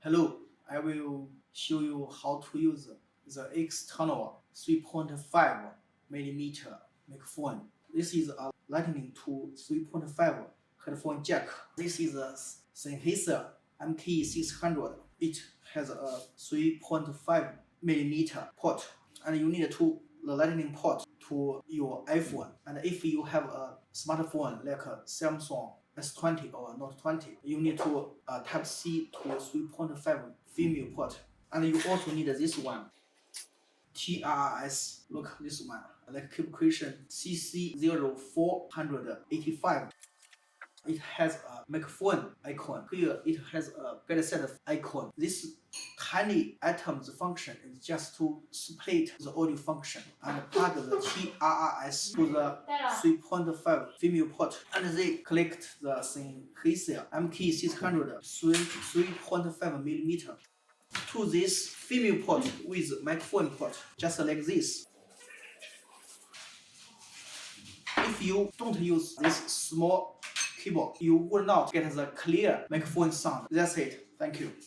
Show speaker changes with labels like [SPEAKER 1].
[SPEAKER 1] Hello, I will show you how to use the external 3.5 millimeter microphone. This is a Lightning to 3.5 headphone jack. This is a Sennheiser MK600. It has a 3.5 millimeter port, and you need the Lightning port to your iPhone. And if you have a smartphone like a Samsung S20 or Note 20, you need to Type-C to 3.5 female port. And you also need this one, TRRS. Look, this one, like calculation CC0485. It has a microphone icon. Here it has a better set of icon. This tiny item's function is just to split the audio function and plug the TRRS to the 3.5 female port, and they collect the Sennheiser MK600 3.5 millimeter to this female port with microphone port, just like this. If you don't use this small keyboard, you will not get the clear microphone sound. That's it. Thank you.